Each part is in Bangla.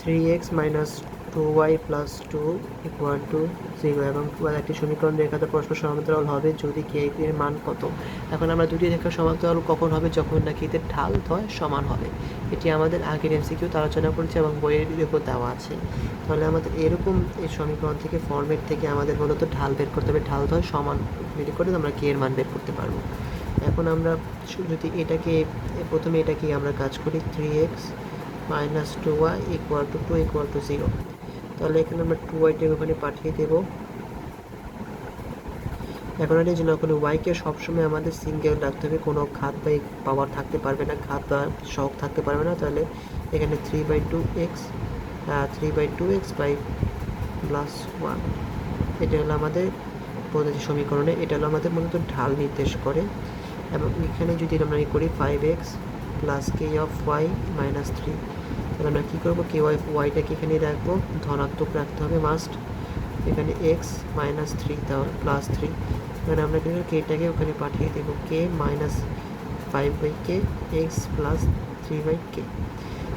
3x minus 2y plus 2 equal to 0 এবং একটি সমীকরণ রেখাতে পরস্পর সমান্তরাল হবে যদি কে এর মান কত। এখন আমরা দুটি রেখা সমান্তরাল কখন হবে, যখন নাকি এদের ঢাল দ্বয় সমান হবে। এটি আমাদের আগের এমসিকিউতে আলোচনা করেছি এবং বইয়ের উপর দেওয়া আছে। তাহলে আমাদের এরকম এই সমীকরণ থেকে ফর্মেট থেকে আমাদের মূলত ঢাল বের করতে হবে, ঢাল দ্বয় সমান বের করে আমরা কে এর মান বের করতে পারবো। এখন আমরা যদি এটাকে প্রথমে এটাকে আমরা কাজ করি 3x minus 2y equal to 2 equal to 0। তাহলে এখানে আমরা 2yটাকে ওখানে পাঠিয়ে দেব। এখন এটা জন্য ওখানে ওয়াইকে সবসময় আমাদের সিঙ্গেল রাখতে হবে, কোনো ঘাত বা পাওয়ার থাকতে পারবে না, ঘাত বা সহগ থাকতে পারবে না। তাহলে এখানে 3/2x বাই প্লাস 1, এটা হলো আমাদের পদ্ধতি সমীকরণে, এটা হলো আমাদের মূলত ঢাল নির্দেশ করে। এবং এখানে যদি আমরা করি 5x প্লাস কে অফ ওয়াই মাইনাস 3, তাহলে আমরা কী করবো, কে ওয়াইটাকে এখানে রাখবো, ধনাত্মক রাখতে হবে মাস্ট। এখানে এক্স মাইনাস 3 তাহলে প্লাস 3, এখানে আমরা কিন্তু কেটাকে ওখানে পাঠিয়ে দেবো, কে minus 5/k x plus 3/k।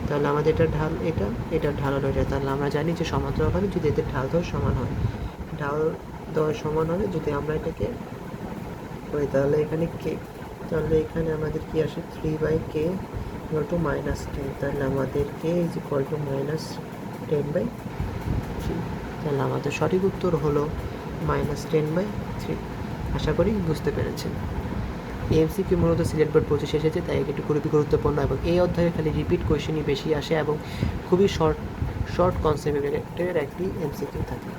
তাহলে আমাদের এটা ঢাল, এটা ঢাল হলো এটা। তাহলে আমরা জানি যে সমান্তরাল হবে যদি এদের ঢাল দয় সমান হয়, ঢাল দয় সমান হবে যদি আমরা এটাকে করি। তাহলে এখানে কে, তাহলে এখানে আমাদের কি আসে 3/k ইকুয়াল টু মাইনাস 10, তাহলে আমাদের K is equal to minus 10/3। তাহলে আমাদের সঠিক উত্তর হলো মাইনাস 10/3। আশা করি বুঝতে পেরেছেন। এমসিকিউ মূলত সিলেট বোর্ড 25 এসেছে, তাই এটি খুবই গুরুত্বপূর্ণ এবং এই অধ্যায়ে খালি রিপিট কোয়েশ্চেনই বেশি আসে এবং খুবই শর্ট কনসেপ্টের একটি এমসিকিউ থাকে।